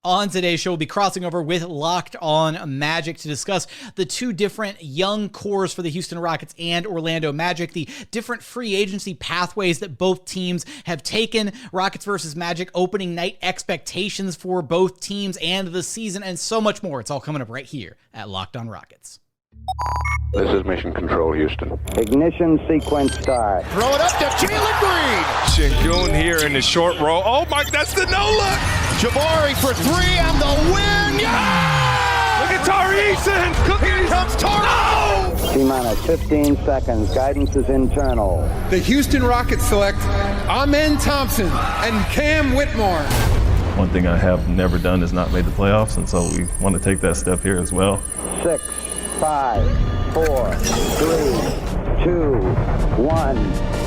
On today's show, we'll be crossing over with Locked On Magic to discuss the two different young cores for the Houston Rockets and Orlando Magic, the different free agency pathways that both teams have taken, Rockets versus Magic opening night expectations for both teams and the season, and so much more. It's all coming up right here at Locked On Rockets. This is Mission Control, Houston. Ignition sequence start. Throw it up to Jalen Green. Sengun here in the short row. Oh my, that's the no look. Jabari for three and the win. Yeah! Look at Tari, Eason. Here comes Tari. No! T-minus 15 seconds. Guidance is internal. The Houston Rockets select Thompson and Cam Whitmore. One thing I have never done is not made the playoffs, and so we want to take that step here as well. 6, 5, 4, 3, 2, 1.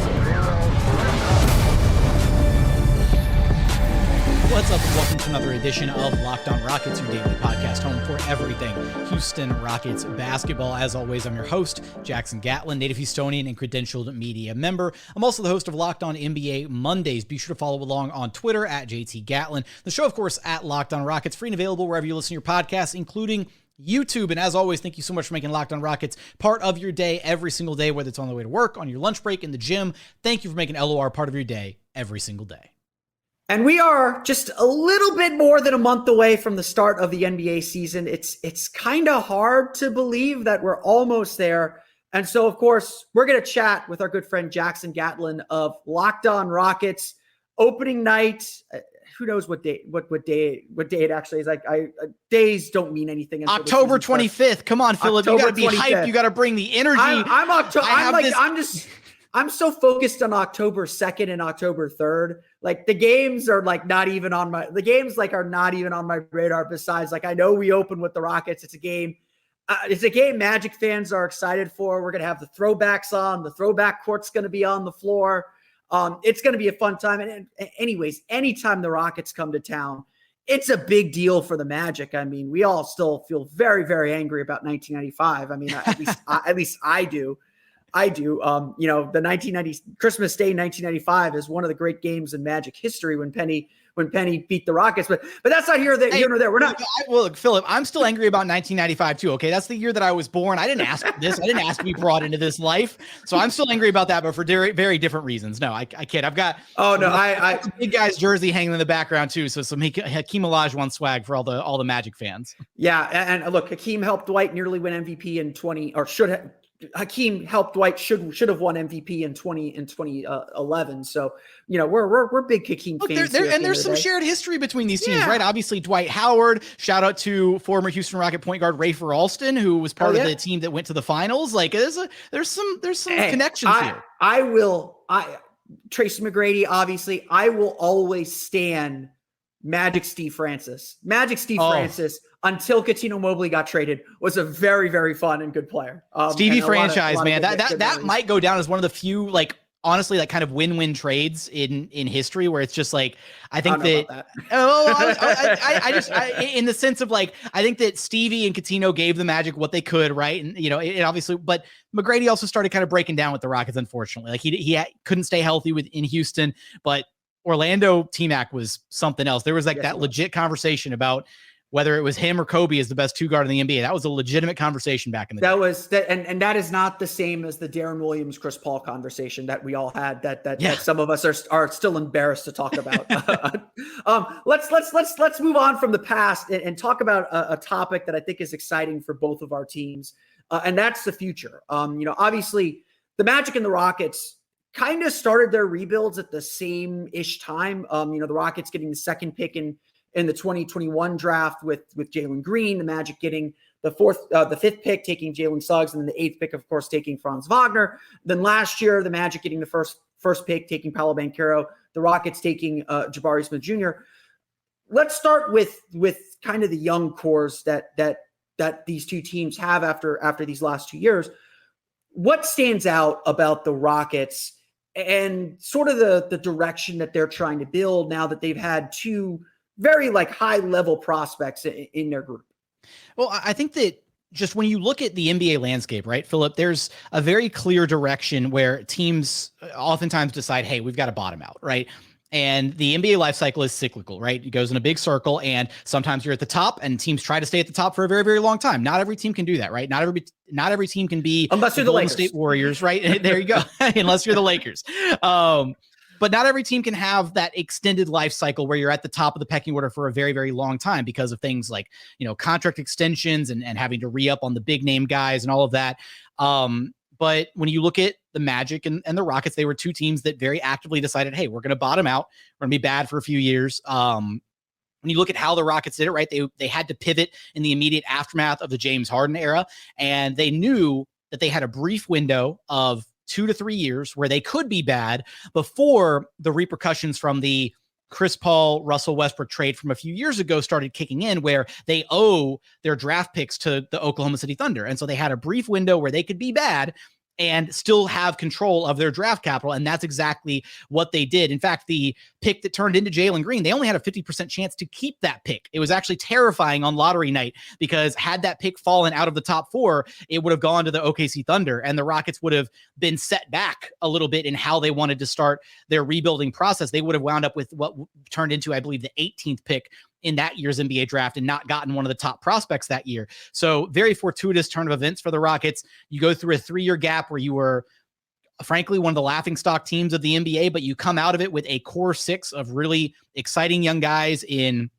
What's up, and welcome to another edition of Locked On Rockets, your daily podcast home for everything Houston Rockets basketball. As always, I'm your host, Jackson Gatlin, native Houstonian and credentialed media member. I'm also the host of Locked On NBA Mondays. Be sure to follow along on Twitter at JT Gatlin. The show, of course, at Locked On Rockets, free and available wherever you listen to your podcasts, including YouTube. And as always, thank you so much for making Locked On Rockets part of your day every single day, whether it's on the way to work, on your lunch break, in the gym. Thank you for making LOR part of your day every single day. And we are just a little bit more than a month away from the start of the NBA season. It's kind of hard to believe that we're almost there. And so, of course, we're going to chat with our good friend Jackson Gatlin of Locked On Rockets. Opening night, who knows what day it actually is. Like, days don't mean anything. October 25th. Come on, Philip. You got to be hyped. You got to bring the energy. I'm so focused on October 2nd and October 3rd. Like, the games are like not even on my radar. Besides, like, I know we open with the Rockets. It's a game Magic fans are excited for. We're going to have the throwbacks on. The throwback court's going to be on the floor. It's going to be a fun time. And anyways, anytime the Rockets come to town, it's a big deal for the Magic. I mean, we all still feel very, very angry about 1995. I mean, at least I do. The 1990 Christmas Day 1995 is one of the great games in Magic history when Penny beat the Rockets. But that's not here nor there. We're not. Well, look, Philip, I'm still angry about 1995 too. Okay, that's the year that I was born. I didn't ask for this. I didn't ask to be brought into this life. So I'm still angry about that, but for very, very different reasons. No, I kid. I've got a big guy's jersey hanging in the background too. So some Hakeem Olajuwon swag for all the Magic fans. Yeah, and look, Hakeem helped Dwight nearly win MVP in 20 or should have. Hakeem helped Dwight should have won MVP in 2011. So, we're big Hakeem fans. There's some shared history between these teams, right? Obviously, Dwight Howard. Shout out to former Houston Rocket point guard Rafer Alston, who was part of the team that went to the finals. Like, there's some connections here. Tracy McGrady. Obviously, I will always stand Magic Steve Francis. Francis, until Coutinho Mobley got traded, was a very, very fun and good player. Stevie franchise, man. That might go down as one of the few, like, honestly, like, kind of win-win trades in history where it's just like, I think in the sense of, like, I think that Stevie and Coutinho gave the Magic what they could, right? And, it obviously, but McGrady also started kind of breaking down with the Rockets, unfortunately. Like, he couldn't stay healthy in Houston, but Orlando T-Mac was something else. There was that legit conversation about whether it was him or Kobe as the best two guard in the NBA. That was a legitimate conversation back in the day. And that is not the same as the Darren Williams, Chris Paul conversation that we all had that some of us are still embarrassed to talk about. Let's move on from the past and talk about a topic that I think is exciting for both of our teams. And that's the future. Obviously the Magic and the Rockets kind of started their rebuilds at the same-ish time. The Rockets getting the second pick in the 2021 draft with Jalen Green, the Magic getting the fifth pick, taking Jalen Suggs, and then the eighth pick, of course, taking Franz Wagner. Then last year, the Magic getting the first pick, taking Paolo Banchero, the Rockets taking Jabari Smith Jr. Let's start with kind of the young cores that these two teams have after these last 2 years. What stands out about the Rockets and sort of the direction that they're trying to build now that they've had two very high level prospects in their group? Well, I think that just when you look at the NBA landscape, right, Philip, there's a very clear direction where teams oftentimes decide, hey, we've got to bottom out, right? And the NBA life cycle is cyclical, right? It goes in a big circle, and sometimes you're at the top, and teams try to stay at the top for a very, very long time. Not every team can do that, right? Not every team can be unless you're the Golden Lakers. State Warriors, right? There you go. Unless you're the Lakers. But not every team can have that extended life cycle where you're at the top of the pecking order for a very, very long time because of things like, contract extensions and having to re-up on the big name guys and all of that. But when you look at the Magic and the Rockets, they were two teams that very actively decided, hey, we're going to bottom out. We're going to be bad for a few years. When you look at how the Rockets did it, right, they had to pivot in the immediate aftermath of the James Harden era, and they knew that they had a brief window of 2 to 3 years where they could be bad before the repercussions from the Chris Paul, Russell Westbrook trade from a few years ago started kicking in, where they owe their draft picks to the Oklahoma City Thunder. And so they had a brief window where they could be bad and still have control of their draft capital. And that's exactly what they did. In fact, the pick that turned into Jalen Green, they only had a 50% chance to keep that pick. It was actually terrifying on lottery night because had that pick fallen out of the top 4, it would have gone to the OKC Thunder, and the Rockets would have been set back a little bit in how they wanted to start their rebuilding process. They would have wound up with what turned into, I believe, the 18th pick in that year's NBA draft and not gotten one of the top prospects that year. So very fortuitous turn of events for the Rockets. You go through a 3-year gap where you were, frankly, one of the laughingstock teams of the NBA, but you come out of it with a core 6 of really exciting young guys in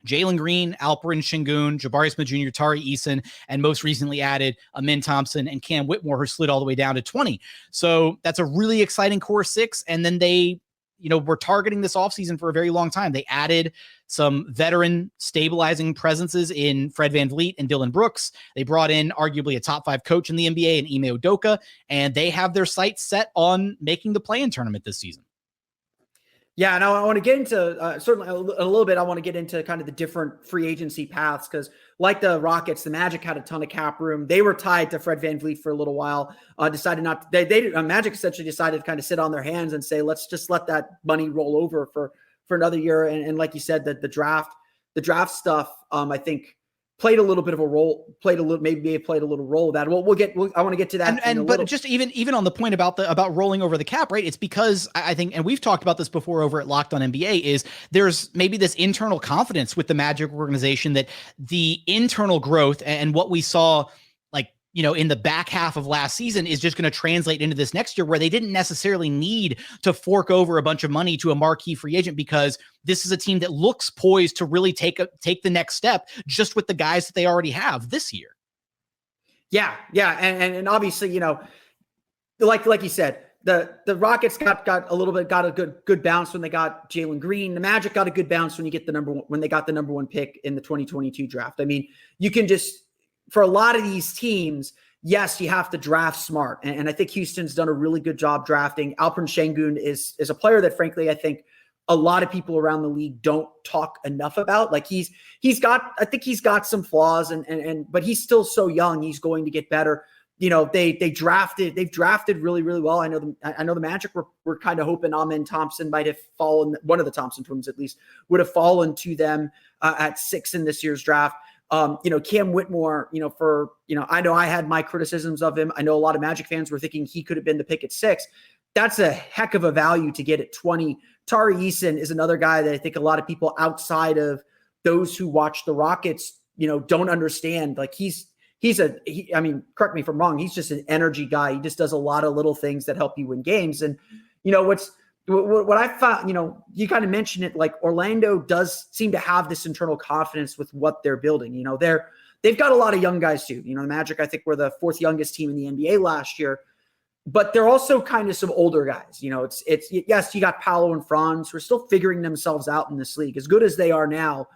Jalen Green, Alperen, Sengun, Jabari Smith Jr., Tari, Eason, and most recently added Amen Thompson and Cam Whitmore, who slid all the way down to 20. So that's a really exciting core 6. And then they, were targeting this offseason for a very long time. They added some veteran stabilizing presences in Fred VanVleet and Dillon Brooks. They brought in arguably a top 5 coach in the NBA in Ime Udoka, and they have their sights set on making the play-in tournament this season. Yeah, and I want to get into certainly a little bit. I want to get into kind of the different free agency paths because, like the Rockets, the Magic had a ton of cap room. They were tied to Fred VanVleet for a little while. Decided not. Magic essentially decided to kind of sit on their hands and say, let's just let that money roll over for another year. And like you said, that the draft stuff, I think, played a little bit of a role. Played a little role of that. Well, I want to get to that. But just even on the point about rolling over the cap, right? It's because I think, and we've talked about this before over at Locked On NBA, is there's maybe this internal confidence with the Magic organization that the internal growth and what we saw, in the back half of last season is just going to translate into this next year, where they didn't necessarily need to fork over a bunch of money to a marquee free agent because this is a team that looks poised to really take the next step just with the guys that they already have this year. Yeah. And obviously, like you said, the Rockets got a good bounce when they got Jalen Green. The Magic got a good bounce when they got the number 1 pick in the 2022 draft. I mean, you can just, for a lot of these teams, yes, you have to draft smart. And I think Houston's done a really good job drafting. Alperen Sengun is a player that, frankly, I think a lot of people around the league don't talk enough about. Like he's got some flaws but he's still so young. He's going to get better. They've drafted really, really well. I know the Magic were kind of hoping Amen Thompson might have fallen, one of the Thompson twins at least, would have fallen to them at 6 in this year's draft. Cam Whitmore, I know I had my criticisms of him. I know a lot of Magic fans were thinking he could have been the pick at 6. That's a heck of a value to get at 20. Tari Eason is another guy that I think a lot of people outside of those who watch the Rockets, don't understand. Like correct me if I'm wrong. He's just an energy guy. He just does a lot of little things that help you win games. And what I found, you kind of mentioned it, like Orlando does seem to have this internal confidence with what they're building. They've got a lot of young guys too. The Magic, I think, were the 4th youngest team in the NBA last year, but they're also kind of some older guys. It's yes, you got Paolo and Franz who are still figuring themselves out in this league. As good as they are now,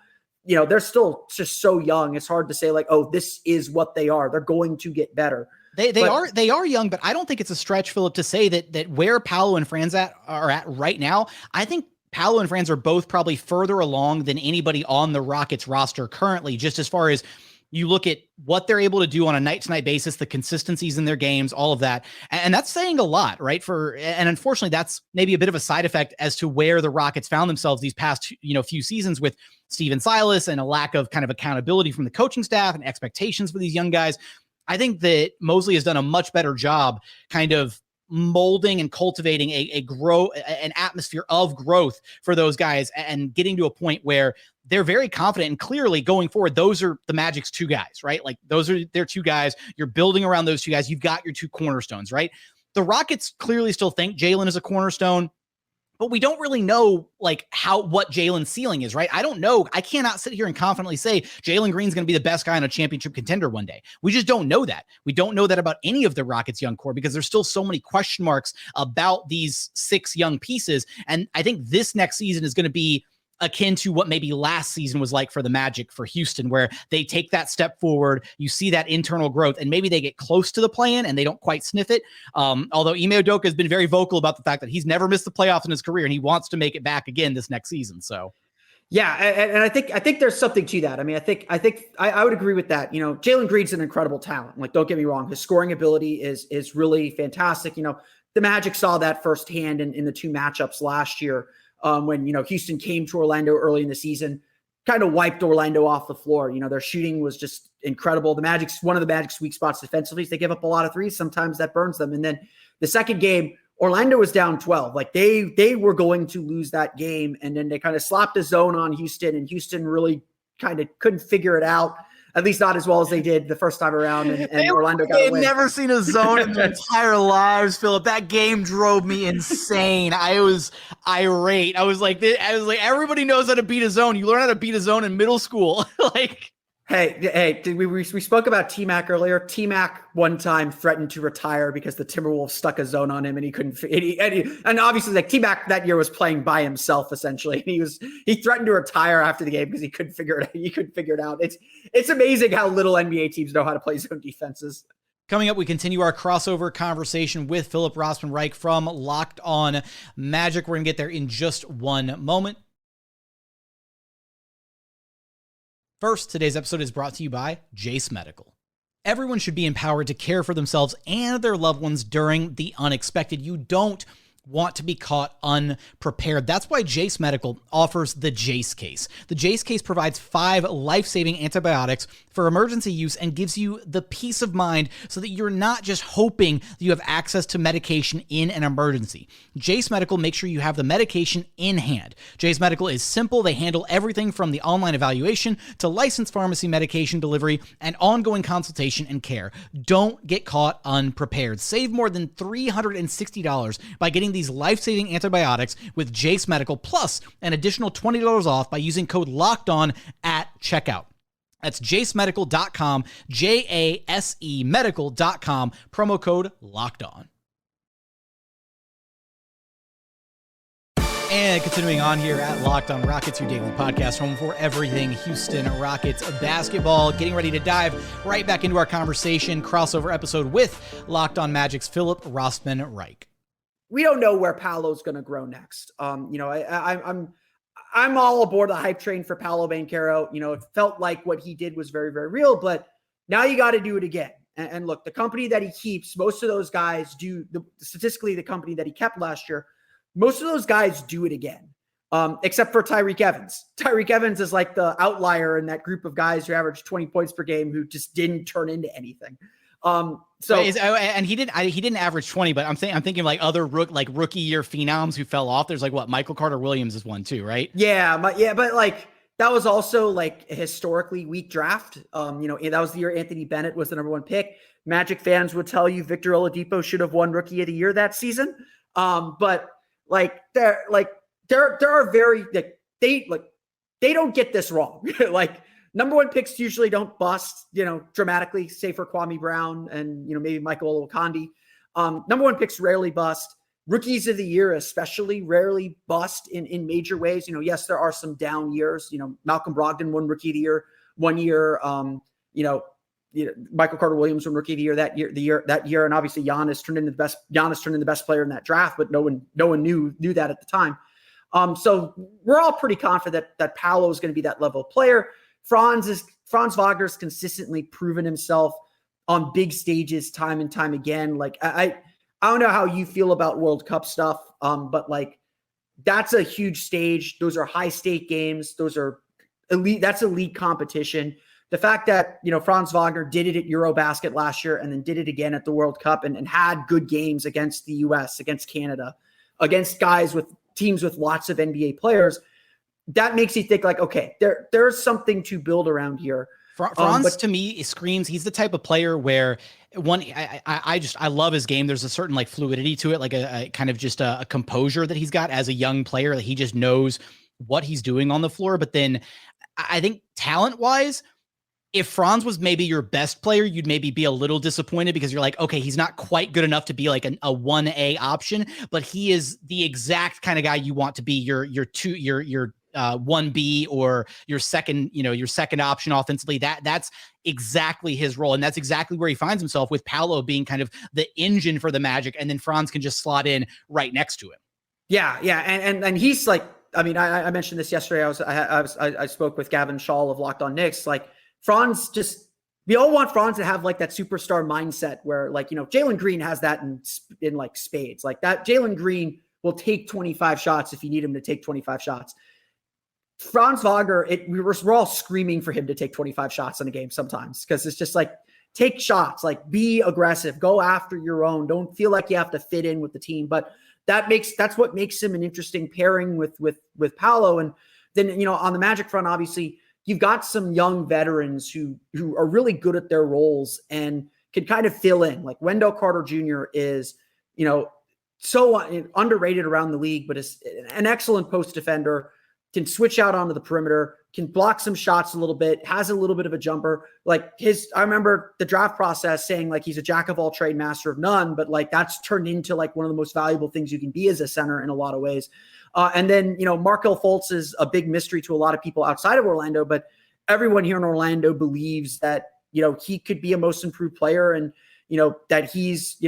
they're still just so young. It's hard to say like, oh, this is what they are. They're going to get better. They are young, but I don't think it's a stretch, Philip, to say that where Paolo and Franz are at right now, I think Paolo and Franz are both probably further along than anybody on the Rockets roster currently, just as far as you look at what they're able to do on a night-to-night basis, the consistencies in their games, all of that. And that's saying a lot, right? And unfortunately, that's maybe a bit of a side effect as to where the Rockets found themselves these past, few seasons with Steven Silas and a lack of kind of accountability from the coaching staff and expectations for these young guys. I think that Mosley has done a much better job kind of molding and cultivating an atmosphere of growth for those guys and getting to a point where they're very confident and clearly going forward. Those are the Magic's two guys, right? Like those are their two guys. You're building around those two guys. You've got your two cornerstones, right? The Rockets clearly still think Jalen is a cornerstone, but we don't really know like what Jalen's ceiling is, right? I don't know. I cannot sit here and confidently say Jalen Green's going to be the best guy on a championship contender one day. We just don't know that. We don't know that about any of the Rockets' young core because there's still so many question marks about these 6 young pieces. And I think this next season is going to be akin to what maybe last season was like for the Magic for Houston, where they take that step forward, you see that internal growth, and maybe they get close to the play-in and they don't quite sniff it. Although Ime Udoka has been very vocal about the fact that he's never missed the playoffs in his career and he wants to make it back again this next season. So yeah, and I think there's something to that. I mean, I would agree with that. You know, Jalen Green's an incredible talent. Like, don't get me wrong, his scoring ability is really fantastic. You know, the Magic saw that firsthand in the 2 matchups last year. When, you know, Houston came to Orlando early in the season, kind of wiped Orlando off the floor. You know, their shooting was just incredible. One of the Magic's weak spots defensively is they give up a lot of threes. Sometimes that burns them. And then the second game, Orlando was down 12. Like they were going to lose that game. And then they kind of slapped a zone on Houston, and Houston really kind of couldn't figure it out. At least not as well as they did the first time around, and Orlando got away. They've never seen a zone in their entire lives, Philip. That game drove me insane. I was irate. I was like, everybody knows how to beat a zone. You learn how to beat a zone in middle school. Like, Hey, we spoke about T-Mac earlier. T-Mac one time threatened to retire because the Timberwolves stuck a zone on him and he couldn't. And obviously, like T-Mac that year was playing by himself essentially. He threatened to retire after the game because he couldn't figure it out. It's amazing how little NBA teams know how to play zone defenses. Coming up, we continue our crossover conversation with Philip Rossman-Reich from Locked On Magic. We're going to get there in just one moment. First, today's episode is brought to you by Jase Medical. Everyone should be empowered to care for themselves and their loved ones during the unexpected. You don't want to be caught unprepared. That's why Jase Medical offers the Jase case. The Jase case provides 5 life-saving antibiotics for emergency use and gives you the peace of mind so that you're not just hoping that you have access to medication in an emergency. Jase Medical makes sure you have the medication in hand. Jase Medical is simple. They handle everything from the online evaluation to licensed pharmacy medication delivery and ongoing consultation and care. Don't get caught unprepared. Save more than $360 by getting these life-saving antibiotics with Jase Medical, plus an additional $20 off by using code LOCKEDON at checkout. That's jasemedical.com, JASE medical.com, promo code LOCKEDON. And continuing on here at Locked On Rockets, your daily podcast, home for everything Houston Rockets basketball. Getting ready to dive right back into our conversation, crossover episode with Locked On Magic's Philip Rossman-Reich. We don't know where Paolo's going to grow next. You know, I'm all aboard the hype train for Paolo Banchero. You know, it felt like what he did was very, very real, but now you got to do it again. And look, the company that he keeps, most of those guys do, statistically, the company that he kept last year, most of those guys do it again, except for Tyreke Evans. Tyreke Evans is like the outlier in that group of guys who averaged 20 points per game who just didn't turn into anything. And he didn't average 20, but I'm thinking like other rookie year phenoms who fell off. There's like Michael Carter Williams is one too, right? But like that was also like a historically weak draft. You know, that was the year Anthony Bennett was the number 1 pick. Magic fans would tell you Victor Oladipo should have won Rookie of the Year that season. But like there are very they don't get this wrong. Like number 1 picks usually don't bust, you know, dramatically, say for Kwame Brown and, you know, maybe Michael Olowokandi. Number 1 picks rarely bust. Rookies of the year especially rarely bust in major ways. You know, yes, there are some down years. You know, Malcolm Brogdon won Rookie of the Year one year. Michael Carter Williams won Rookie of the Year that year, and obviously Giannis turned into the best player in that draft, but no one knew that at the time. So we're all pretty confident that Paolo is going to be that level of player. Franz Wagner's consistently proven himself on big stages time and time again. Like I don't know how you feel about World Cup stuff, but like that's a huge stage. Those are high stake games. Those are elite. That's elite competition. the fact that, Franz Wagner did it at Eurobasket last year and then did it again at the World Cup and had good games against the US, against Canada, against teams with lots of NBA players, that makes you think like, okay, there's something to build around here. Franz to me screams, he's the type of player where I love his game. There's a certain like fluidity to it, like a kind of just a composure that he's got as a young player, that he just knows what he's doing on the floor. But then I think talent wise, if Franz was maybe your best player, you'd maybe be a little disappointed because you're like, okay, he's not quite good enough to be like a 1A option, but he is the exact kind of guy you want to be your 1B or your second option offensively. That's exactly his role. And that's exactly where he finds himself, with Paolo being kind of the engine for the Magic. And then Franz can just slot in right next to him. Yeah. And he's like, I mean, I mentioned this yesterday. I spoke with Gavin Shaw of Locked On Knicks. Like, Franz we all want Franz to have like that superstar mindset where, like, Jalen Green has that in like spades. Like, that Jalen Green will take 25 shots if you need him to take 25 shots. Franz Wagner, we're all screaming for him to take 25 shots in a game sometimes, because it's just like, take shots, like, be aggressive, go after your own. Don't feel like you have to fit in with the team. But that's what makes him an interesting pairing with Paolo. And then, on the Magic front, obviously, you've got some young veterans who are really good at their roles and can kind of fill in. Like, Wendell Carter Jr. is, so underrated around the league, but is an excellent post defender, can switch out onto the perimeter, can block some shots a little bit, has a little bit of a jumper. Like, I remember the draft process saying like he's a jack of all trade, master of none, but like that's turned into like one of the most valuable things you can be as a center in a lot of ways. And then, Markelle Fultz is a big mystery to a lot of people outside of Orlando, but everyone here in Orlando believes that, he could be a most improved player, and, that he's,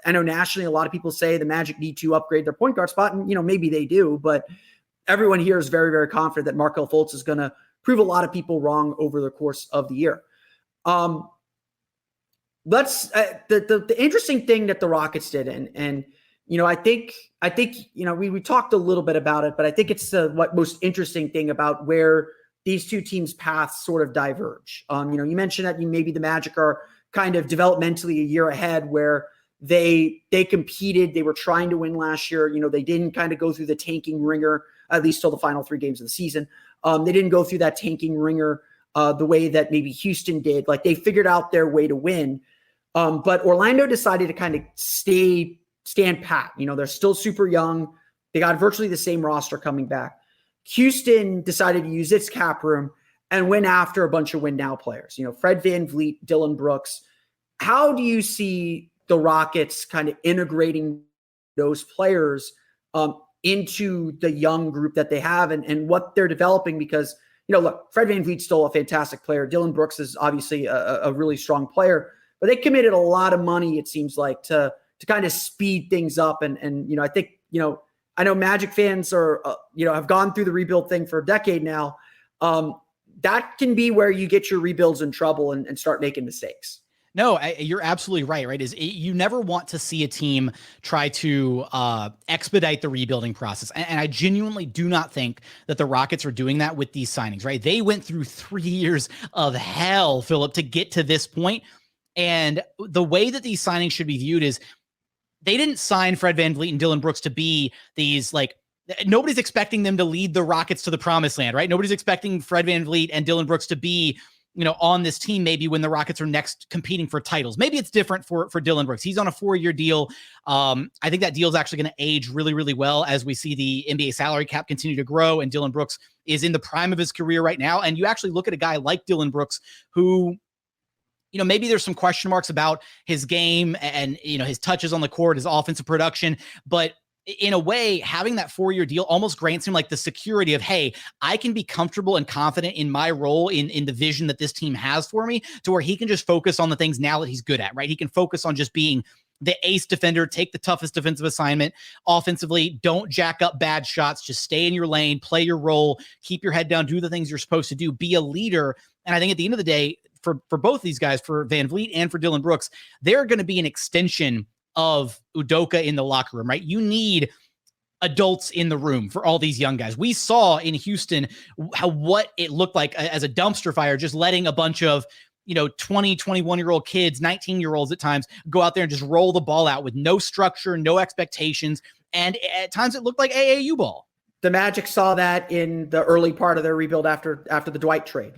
I know nationally, a lot of people say the Magic need to upgrade their point guard spot, and, maybe they do, but everyone here is very, very confident that Markelle Fultz is going to prove a lot of people wrong over the course of the year. The interesting thing that the Rockets did, and I think we talked a little bit about it, but I think it's what most interesting thing about where these two teams' paths sort of diverge. You mentioned that maybe the Magic are kind of developmentally a year ahead, where they competed, they were trying to win last year. They didn't kind of go through the tanking ringer, at least till the final 3 games of the season. They didn't go through that tanking ringer the way that maybe Houston did. Like, they figured out their way to win. But Orlando decided to kind of stand pat. They're still super young. They got virtually the same roster coming back. Houston decided to use its cap room and went after a bunch of win now players. Fred VanVleet, Dillon Brooks. How do you see the Rockets kind of integrating those players into the young group that they have and what they're developing? Because, look, Fred VanVleet's still a fantastic player. Dillon Brooks is obviously a really strong player, but they committed a lot of money, it seems like, to kind of speed things up. And I think, I know Magic fans are, have gone through the rebuild thing for a decade now. That can be where you get your rebuilds in trouble and start making mistakes. No, you're absolutely right? You never want to see a team try to expedite the rebuilding process. And I genuinely do not think that the Rockets are doing that with these signings, right? They went through 3 years of hell, Philip, to get to this point. And the way that these signings should be viewed is, they didn't sign Fred VanVleet and Dillon Brooks to be these, like, nobody's expecting them to lead the Rockets to the promised land, right? Nobody's expecting Fred VanVleet and Dillon Brooks to be, on this team maybe when the Rockets are next competing for titles. Maybe it's different for Dillon Brooks. He's on a 4-year deal. I think that deal is actually going to age really, really well as we see the NBA salary cap continue to grow, and Dillon Brooks is in the prime of his career right now. And you actually look at a guy like Dillon Brooks who, maybe there's some question marks about his game and, his touches on the court, his offensive production, but in a way, having that 4-year deal almost grants him like the security of, hey, I can be comfortable and confident in my role in the vision that this team has for me, to where he can just focus on the things now that he's good at, right? He can focus on just being the ace defender, take the toughest defensive assignment offensively, don't jack up bad shots, just stay in your lane, play your role, keep your head down, do the things you're supposed to do, be a leader. And I think at the end of the day, for both these guys, for VanVleet and for Dillon Brooks, they're going to be an extension of Udoka in the locker room, right? You need adults in the room for all these young guys. We saw in Houston what it looked like as a dumpster fire, just letting a bunch of 20, 21-year-old kids, 19-year-olds at times, go out there and just roll the ball out with no structure, no expectations. And at times it looked like AAU ball. The Magic saw that in the early part of their rebuild after the Dwight trade.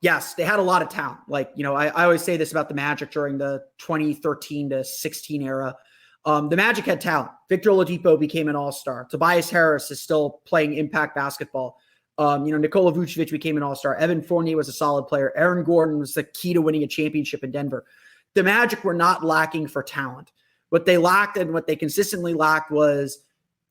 Yes, they had a lot of talent. I always say this about the Magic during the 2013 to 16 era. The Magic had talent. Victor Oladipo became an all-star. Tobias Harris is still playing impact basketball. Nikola Vucevic became an all-star. Evan Fournier was a solid player. Aaron Gordon was the key to winning a championship in Denver. The Magic were not lacking for talent. What they lacked and what they consistently lacked was,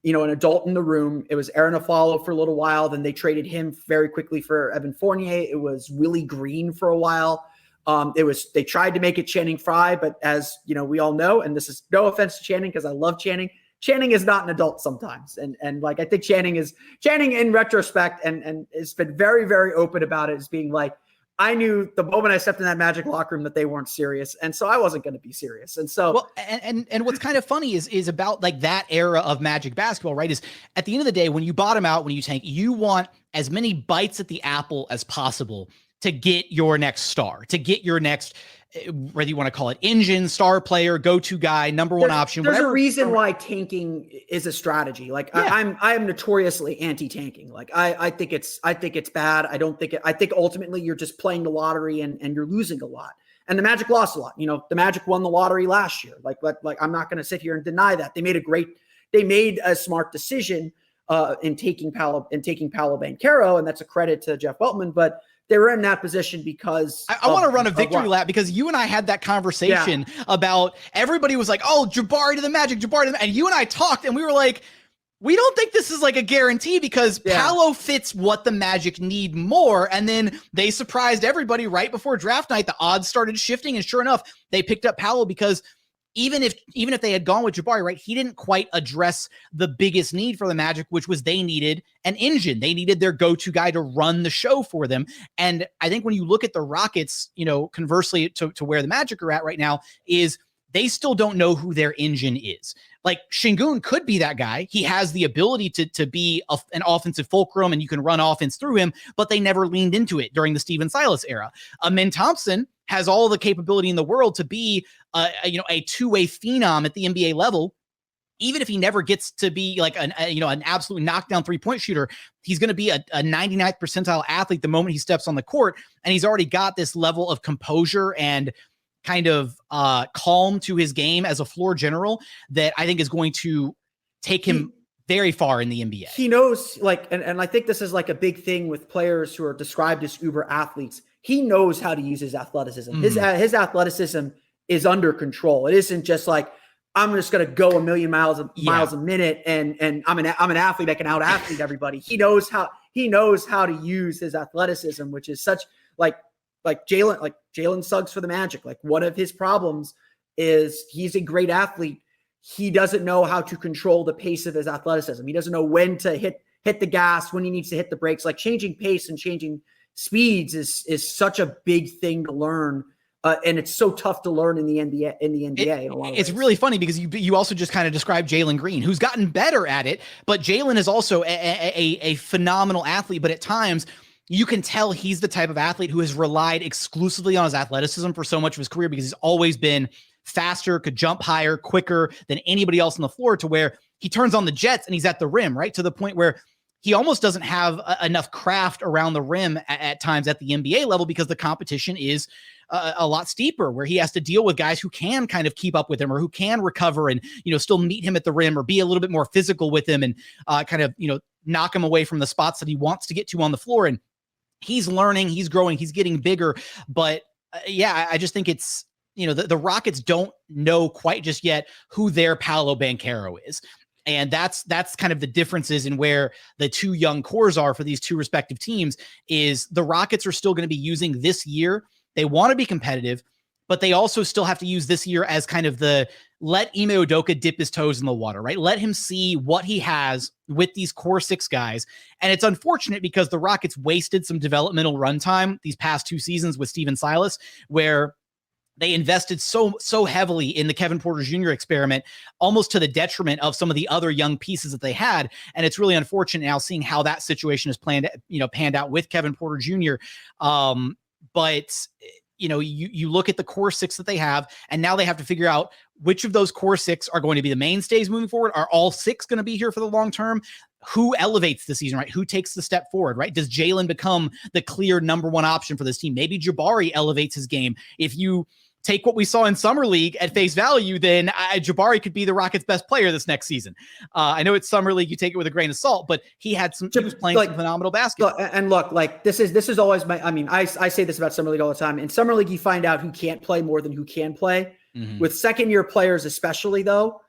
an adult in the room. It was Aaron Aflalo for a little while. Then they traded him very quickly for Evan Fournier. It was Willie Green for a while. They tried to make it Channing Frye, but as we all know, and this is no offense to Channing because I love Channing. Channing is not an adult sometimes. And I think Channing in retrospect and has been very, very open about it as being like, I knew the moment I stepped in that Magic locker room that they weren't serious. And so I wasn't going to be serious. And so, well, and what's kind of funny is about that era of Magic basketball, right? Is at the end of the day, when you bottom out, when you tank, you want as many bites at the apple as possible to get your next star, to get your next, whether you want to call it engine, star player, go-to guy, number one option. There's a reason why tanking is a strategy. I am notoriously anti-tanking. I think it's bad. I think ultimately you're just playing the lottery and you're losing a lot. And the Magic lost a lot. The Magic won the lottery last year. I'm not going to sit here and deny that. They made a smart decision in taking Paolo Banchero, and that's a credit to Jeff Weltman, but they were in that position because I want to run a victory lap because you and I had that conversation about everybody was like, oh, Jabari to the Magic, and you and I talked and we were like, we don't think this is a guarantee because Paolo fits what the Magic need more. And then they surprised everybody right before draft night. The odds started shifting and sure enough, they picked up Paolo because even if they had gone with Jabari, right, he didn't quite address the biggest need for the Magic, which was they needed an engine. They needed their go-to guy to run the show for them. And I think when you look at the Rockets, conversely to where the Magic are at right now, is they still don't know who their engine is. Sengun could be that guy. He has the ability to be an offensive fulcrum and you can run offense through him, but they never leaned into it during the Steven Silas era. Thompson has all the capability in the world to be a two-way phenom at the NBA level. Even if he never gets to be an absolute knockdown three-point shooter, he's going to be a 99th percentile athlete the moment he steps on the court. And he's already got this level of composure and kind of calm to his game as a floor general that I think is going to take him very far in the NBA. He knows, and I think this is a big thing with players who are described as uber athletes. He knows how to use his athleticism. Mm-hmm. His athleticism is under control. It isn't just I'm just going to go a million miles a minute and I'm an athlete that can out athlete everybody. He knows how to use his athleticism, which is such Jalen Suggs for the Magic. One of his problems is he's a great athlete. He doesn't know how to control the pace of his athleticism. He doesn't know when to hit the gas, when he needs to hit the brakes. Changing pace and changing speeds is such a big thing to learn. And it's so tough to learn in the NBA. In a lot of ways. Really funny because you also just kind of described Jalen Green, who's gotten better at it, but Jalen is also a phenomenal athlete. But at times you can tell he's the type of athlete who has relied exclusively on his athleticism for so much of his career because he's always been faster, could jump higher, quicker than anybody else on the floor, to where he turns on the jets and he's at the rim, right? To the point where he almost doesn't have enough craft around the rim at times at the NBA level because the competition is a lot steeper, where he has to deal with guys who can kind of keep up with him or who can recover and, still meet him at the rim or be a little bit more physical with him and kind of, knock him away from the spots that he wants to get to on the floor. And he's learning, he's growing, he's getting bigger. But I just think it's, the Rockets don't know quite just yet who their Paolo Banchero is. And that's kind of the differences in where the two young cores are for these two respective teams. Is the Rockets are still going to be using this year. They want to be competitive, but they also still have to use this year as kind of the let Ime Udoka dip his toes in the water, right? Let him see what he has with these core six guys. And it's unfortunate because the Rockets wasted some developmental runtime these past two seasons with Steven Silas, where they invested so heavily in the Kevin Porter Jr. experiment, almost to the detriment of some of the other young pieces that they had. And it's really unfortunate now seeing how that situation is panned out with Kevin Porter Jr. But you look at the core six that they have, and now they have to figure out which of those core six are going to be the mainstays moving forward. Are all six going to be here for the long term? Who elevates the season, right? Who takes the step forward, right? Does Jalen become the clear number one option for this team? Maybe Jabari elevates his game. If you take what we saw in Summer League at face value, then Jabari could be the Rockets' best player this next season. I know it's Summer League, you take it with a grain of salt, but he was playing some phenomenal basketball. And look, like this is always I say this about Summer League all the time. In Summer League, you find out who can't play more than who can play. Mm-hmm. With second-year players especially, though,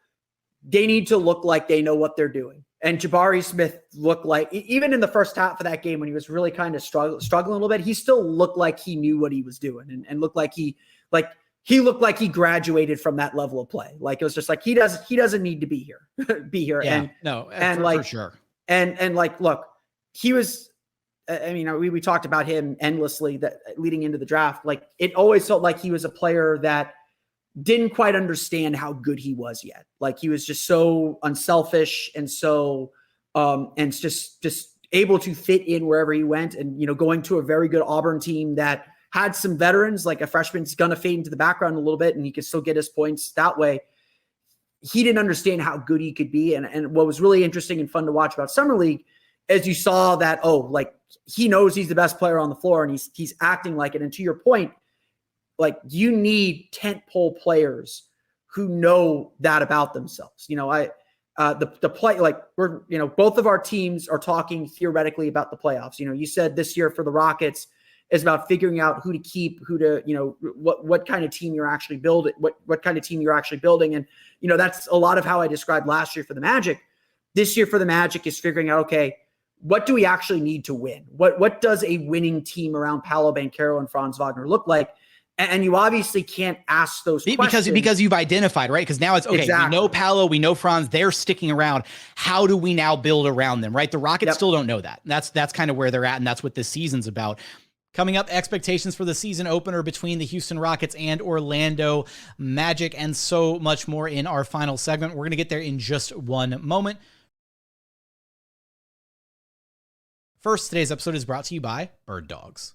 they need to look like they know what they're doing. And Jabari Smith looked like, even in the first half of that game when he was really kind of struggling a little bit, he still looked like he knew what he was doing and looked like he looked like he graduated from that level of play. Like it was just like he doesn't need to be here. Yeah, for sure. And like, look, he was. I mean, we talked about him endlessly that leading into the draft. Like it always felt like he was a player that didn't quite understand how good he was yet. Like he was just so unselfish and so and just able to fit in wherever he went. And going to a very good Auburn team that had some veterans, like a freshman's gonna fade into the background a little bit and he could still get his points that way. He didn't understand how good he could be. And what was really interesting and fun to watch about Summer League is you saw that, he knows he's the best player on the floor and he's acting like it. And to your point, like you need tentpole players who know that about themselves. The play, like we're, both of our teams are talking theoretically about the playoffs. You said this year for the Rockets is about figuring out who to keep, who to, what kind of team you're actually building, what kind of team you're actually building. And, that's a lot of how I described last year for the Magic. This year for the Magic is figuring out, okay, what do we actually need to win? What does a winning team around Paolo Banchero and Franz Wagner look like? And you obviously can't ask those questions. Because you've identified, right? Because now it's, okay, exactly. We know Paolo, we know Franz, they're sticking around. How do we now build around them, right? The Rockets still don't know that. That's kind of where they're at, and that's what this season's about. Coming up, expectations for the season opener between the Houston Rockets and Orlando Magic, and so much more in our final segment. We're going to get there in just one moment. First, today's episode is brought to you by Bird Dogs.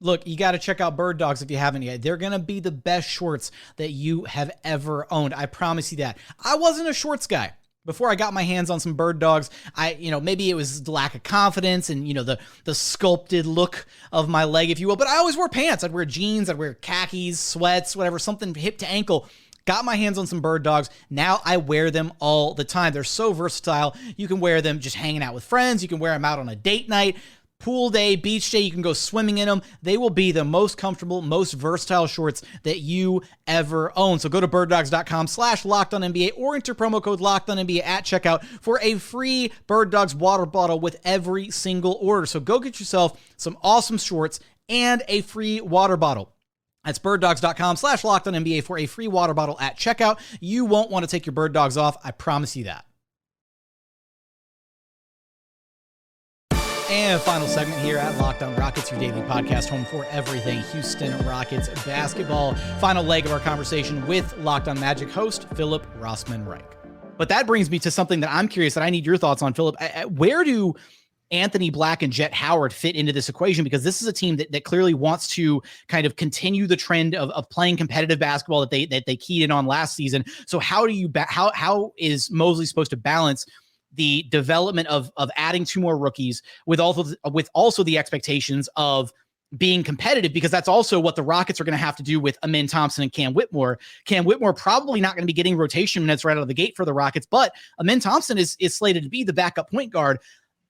Look, you got to check out Bird Dogs if you haven't yet. They're going to be the best shorts that you have ever owned. I promise you that. I wasn't a shorts guy. Before I got my hands on some Bird Dogs, maybe it was the lack of confidence and, the sculpted look of my leg, if you will. But I always wore pants. I'd wear jeans, I'd wear khakis, sweats, whatever, something hip to ankle. Got my hands on some Bird Dogs. Now I wear them all the time. They're so versatile. You can wear them just hanging out with friends. You can wear them out on a date night. Pool day, beach day, you can go swimming in them. They will be the most comfortable, most versatile shorts that you ever own. So go to birddogs.com/LockedOnNBA or enter promo code LockedOnNBA at checkout for a free Bird Dogs water bottle with every single order. So go get yourself some awesome shorts and a free water bottle. That's birddogs.com/LockedOnNBA for a free water bottle at checkout. You won't want to take your Bird Dogs off. I promise you that. And final segment here at Locked On Rockets, your daily podcast home for everything Houston Rockets basketball. Final leg of our conversation with Locked On Magic host Philip Rossman-Reich. But that brings me to something that I'm curious that I need your thoughts on, Philip. Where do Anthony Black and Jet Howard fit into this equation? Because this is a team that clearly wants to kind of continue the trend of playing competitive basketball that they keyed in on last season. So how is Mosley supposed to balance the development of adding two more rookies with also the expectations of being competitive, because that's also what the Rockets are going to have to do with Amen Thompson and Cam Whitmore. Cam Whitmore probably not going to be getting rotation minutes right out of the gate for the Rockets, but Amen Thompson is slated to be the backup point guard.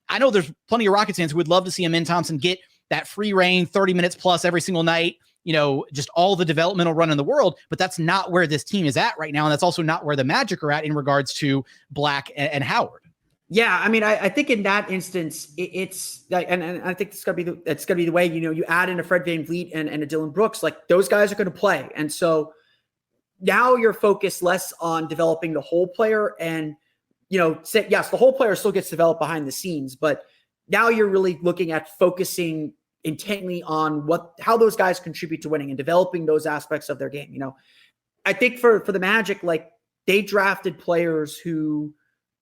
I know there's plenty of Rockets fans who would love to see Amen Thompson get that free reign, 30 minutes plus every single night, just all the developmental run in the world, but that's not where this team is at right now. And that's also not where the Magic are at in regards to Black and Howard. Yeah, I mean, I think in that instance, it's like, and I think it's gonna be the way, you add in a Fred VanVleet and a Dillon Brooks, like those guys are going to play, and so now you're focused less on developing the whole player, and yes, the whole player still gets developed behind the scenes, but now you're really looking at focusing intently on how those guys contribute to winning and developing those aspects of their game. You know, I think for the Magic, like they drafted players who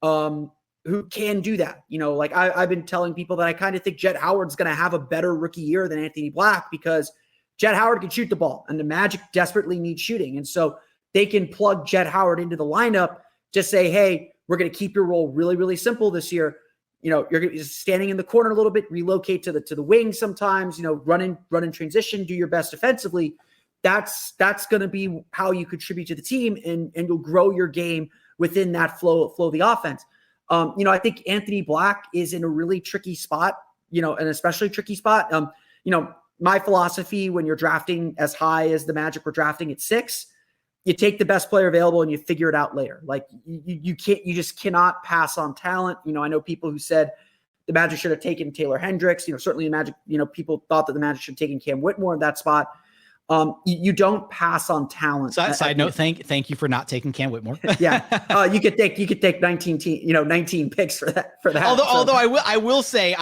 can do that. You know, like I've been telling people that I kind of think Jet Howard's going to have a better rookie year than Anthony Black because Jet Howard can shoot the ball and the Magic desperately need shooting. And so they can plug Jet Howard into the lineup, just say, hey, we're going to keep your role really, really simple this year. You know, you're just standing in the corner a little bit, relocate to the wing sometimes, you know, run in transition, do your best defensively. That's going to be how you contribute to the team, and you'll grow your game within that flow of the offense. You know, I think Anthony Black is in a really tricky spot, you know, an especially tricky spot. You know, my philosophy when you're drafting as high as the Magic were drafting at 6, you take the best player available and you figure it out later. Like you just cannot pass on talent. You know, I know people who said the Magic should have taken Taylor Hendricks. You know, certainly the Magic, you know, people thought that the Magic should have taken Cam Whitmore in that spot. You don't pass on talent. Side note, thank you for not taking Cam Whitmore. Yeah. You could take 19 picks for that. Although I will say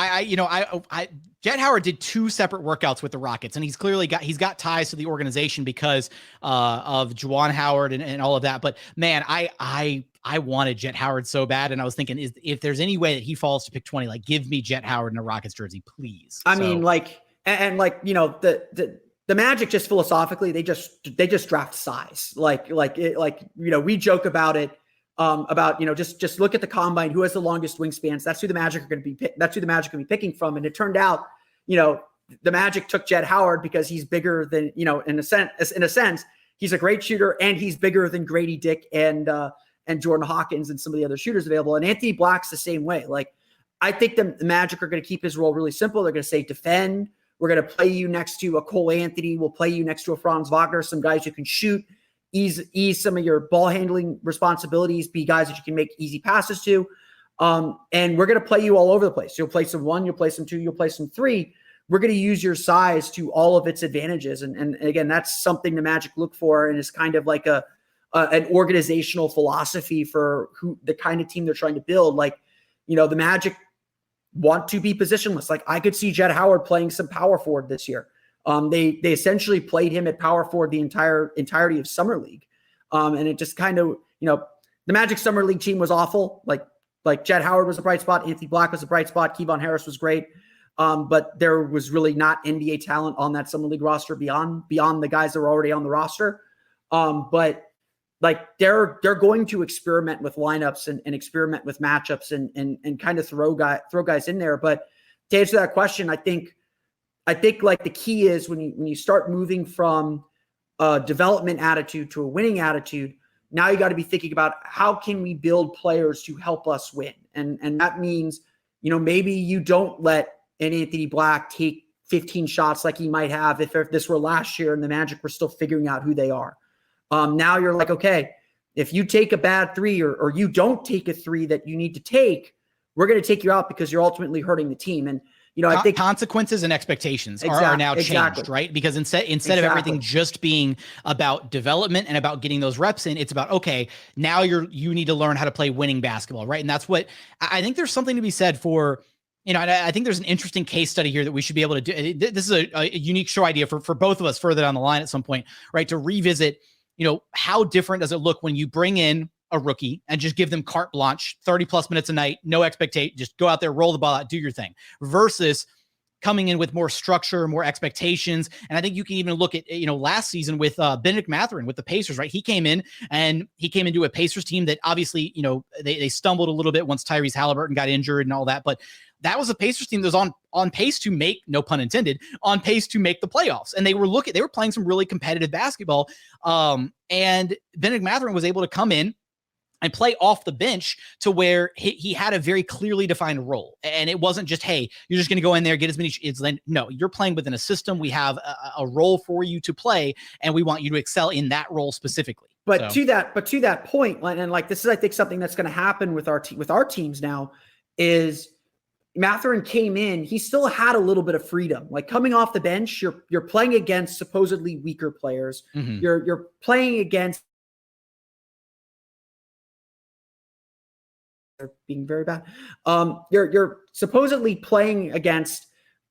Jet Howard did 2 separate workouts with the Rockets, and he's clearly got ties to the organization because of Juwan Howard and all of that. But man, I wanted Jet Howard so bad, and I was thinking, if there's any way that he falls to pick 20, like give me Jet Howard in a Rockets jersey, please. I mean, like, and like, you know, the Magic just philosophically, they just draft size. Like, you know, we joke about it, about, you know, just look at the combine, who has the longest wingspans. That's who the Magic are going to be. That's who the Magic are going to be picking from. And it turned out, you know, the Magic took Jet Howard because he's bigger than, you know, in a sense, he's a great shooter and he's bigger than Grady Dick and Jordan Hawkins and some of the other shooters available. And Anthony Black's the same way. Like, I think the Magic are going to keep his role really simple. They're going to say defend. We're going to play you next to a Cole Anthony. We'll play you next to a Franz Wagner, some guys who can shoot, ease some of your ball handling responsibilities, be guys that you can make easy passes to. And we're going to play you all over the place. You'll play some 1, you'll play some 2, you'll play some 3. We're going to use your size to all of its advantages. And again, that's something the Magic look for, and is kind of like an organizational philosophy for the kind of team they're trying to build. Like, you know, the Magic want to be positionless. Like, I could see Jet Howard playing some power forward this year. They essentially played him at power forward the entirety of Summer League. And it just kind of, you know, the Magic Summer League team was awful. Like Jet Howard was a bright spot. Anthony Black was a bright spot. Kevon Harris was great. But there was really not NBA talent on that Summer League roster beyond the guys that were already on the roster. But like they're going to experiment with lineups and experiment with matchups and kind of throw guys in there. But to answer that question, I think like the key is when you start moving from a development attitude to a winning attitude, now you got to be thinking about how can we build players to help us win. And that means, you know, maybe you don't let an Anthony Black take 15 shots like he might have if this were last year and the Magic were still figuring out who they are. Now you're like, okay, if you take a bad 3 or you don't take a 3 that you need to take, we're going to take you out because you're ultimately hurting the team. And, you know, I think consequences and expectations are now changed, right? Because instead of everything just being about development and about getting those reps in, it's about, okay, now you need to learn how to play winning basketball, right? And that's what I think there's something to be said for. You know, I think there's an interesting case study here that we should be able to do. This is a unique show idea for both of us further down the line at some point, right? To revisit, you know, how different does it look when you bring in a rookie and just give them carte blanche, 30 plus minutes a night, no expectation, just go out there, roll the ball out, do your thing, versus coming in with more structure, more expectations. And I think you can even look at, you know, last season with Bennedict Mathurin with the Pacers, right? He came into a Pacers team that obviously, you know, they stumbled a little bit once Tyrese Halliburton got injured and all that, but that was a Pacers team that was on pace to make, no pun intended, on pace to make the playoffs. And they were playing some really competitive basketball. And Bennedict Mathurin was able to come in and play off the bench to where he had a very clearly defined role. And it wasn't just, hey, you're just going to go in there, get as many. No, you're playing within a system. We have a role for you to play, and we want you to excel in that role specifically. But to that point, and like this is, I think, something that's going to happen with our teams now is Mathurin came in, he still had a little bit of freedom. Like coming off the bench, you're playing against supposedly weaker players. Mm-hmm. You're playing against being very bad. You're supposedly playing against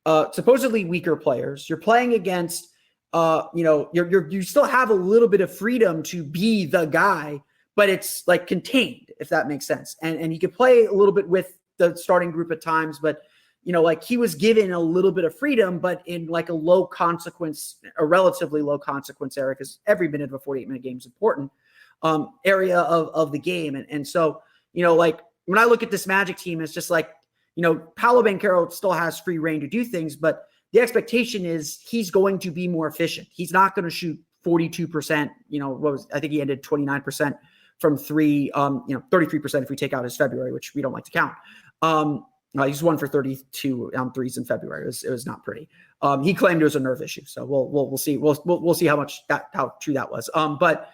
supposedly weaker players. You're playing against, you still have a little bit of freedom to be the guy, but it's like contained, if that makes sense. And you can play a little bit with the starting group at times, but like he was given a little bit of freedom, but in like a relatively low consequence area, because every minute of a 48-minute game is important, area of the game. And so, like when I look at this Magic team, it's just like, Paolo Banchero still has free reign to do things, but the expectation is he's going to be more efficient. He's not going to shoot 42%, I think he ended 29% from three, 33% if we take out his February, which we don't like to count. He's 1 for 32 on threes in February. It was not pretty. He claimed it was a nerve issue, so we'll see. We'll see how true that was. But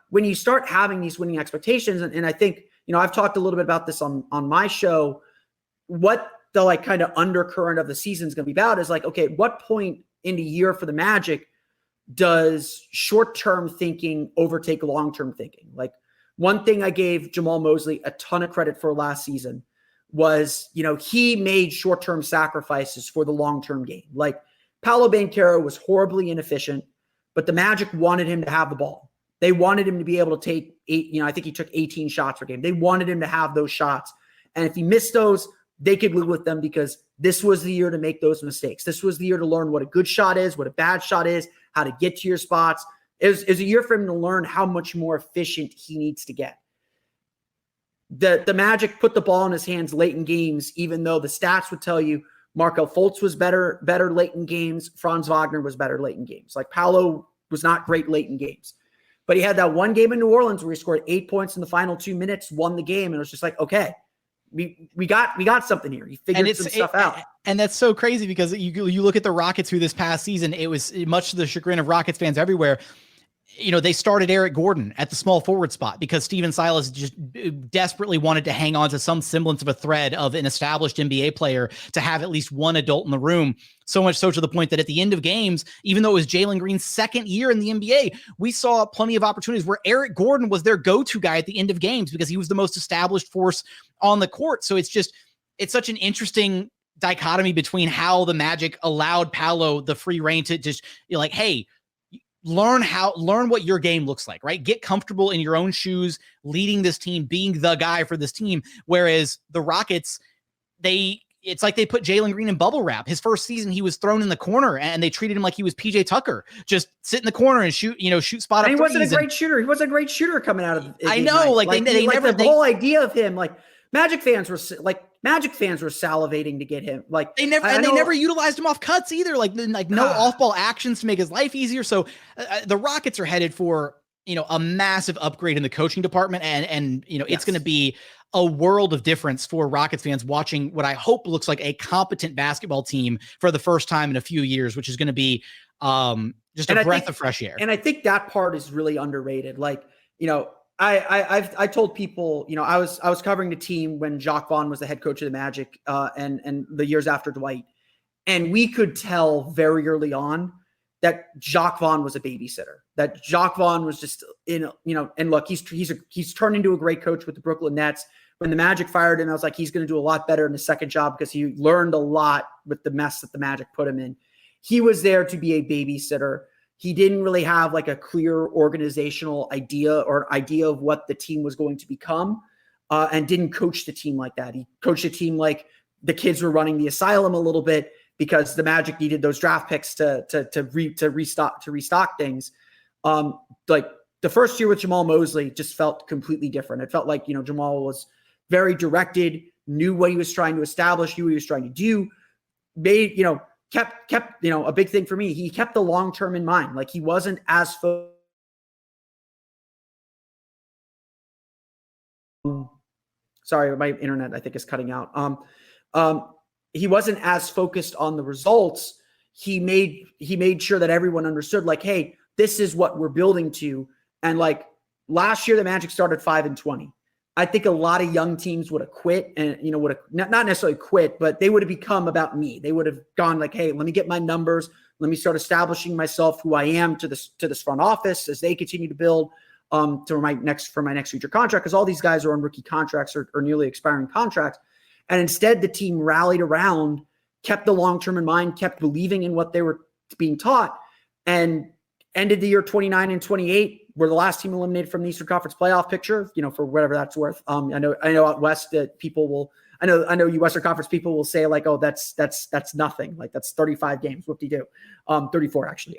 when you start having these winning expectations, and I think I've talked a little bit about this on my show, what the like kind of undercurrent of the season is going to be about is like, okay, at what point in the year for the Magic does short-term thinking overtake long-term thinking? Like, one thing I gave Jamal Mosley a ton of credit for last season was, he made short-term sacrifices for the long-term game. Like Paolo Banchero was horribly inefficient, but the Magic wanted him to have the ball. They wanted him to be able to take I think he took 18 shots per game. They wanted him to have those shots. And if he missed those, they could live with them because this was the year to make those mistakes. This was the year to learn what a good shot is, what a bad shot is, how to get to your spots. It was a year for him to learn how much more efficient he needs to get. The Magic put the ball in his hands late in games, even though the stats would tell you Markelle Fultz was better late in games. Franz Wagner was better late in games. Like Paolo was not great late in games. But he had that one game in New Orleans where he scored 8 points in the final 2 minutes, won the game, and it was just like, okay, we got something here. He figured some stuff out. And that's so crazy because you look at the Rockets who this past season, it was much to the chagrin of Rockets fans everywhere. They started Eric Gordon at the small forward spot because Steven Silas just desperately wanted to hang on to some semblance of a thread of an established NBA player to have at least one adult in the room. So much so to the point that at the end of games, even though it was Jalen Green's second year in the NBA, we saw plenty of opportunities where Eric Gordon was their go-to guy at the end of games because he was the most established force on the court. So it's such an interesting dichotomy between how the Magic allowed Paolo the free reign to just like, hey, learn what your game looks like, right? Get comfortable in your own shoes, leading this team, being the guy for this team. Whereas the Rockets, it's like they put Jalen Green in bubble wrap. His first season, he was thrown in the corner and they treated him like he was PJ Tucker, just sit in the corner and shoot spot up. And he wasn't a great shooter. He wasn't a great shooter coming out of it. I know, the whole idea of him, like Magic fans were salivating to get him. Like they never utilized him off cuts either. Like no off-ball actions to make his life easier. So the Rockets are headed for a massive upgrade in the coaching department, and it's going to be a world of difference for Rockets fans watching what I hope looks like a competent basketball team for the first time in a few years, which is going to be just a breath of fresh air. And I think that part is really underrated. Like I told people, I was covering the team when Jacques Vaughn was the head coach of the Magic, and the years after Dwight, and we could tell very early on that Jacques Vaughn was a babysitter. That Jacques Vaughn was just and look, he's turned into a great coach with the Brooklyn Nets. When the Magic fired him, I was like, he's going to do a lot better in his second job because he learned a lot with the mess that the Magic put him in. He was there to be a babysitter. He didn't really have like a clear organizational idea of what the team was going to become, and didn't coach the team like that. He coached the team like the kids were running the asylum a little bit because the Magic needed those draft picks to restock things. Like the first year with Jamal Mosley just felt completely different. It felt like Jamal was very directed, knew what he was trying to establish, knew what he was trying to do, kept a big thing for me. He kept the long term in mind. Like he wasn't as sorry, my internet I think is cutting out. He wasn't as focused on the results. He made sure that everyone understood, like, hey, this is what we're building to. And like last year, the Magic started 5-20. I think a lot of young teams would have quit and, would have not necessarily quit, but they would have become about me. They would have gone like, hey, let me get my numbers. Let me start establishing myself, who I am to this front office as they continue to build for my next future contract. Cause all these guys are on rookie contracts or nearly expiring contracts. And instead the team rallied around, kept the long-term in mind, kept believing in what they were being taught, and ended the year 29-28. We're the last team eliminated from the Eastern Conference playoff picture, for whatever that's worth. I know out West that people will, I know you Western Conference people will say like, oh, that's nothing. Like that's 35 games. Whoop-de-doo. 34 actually.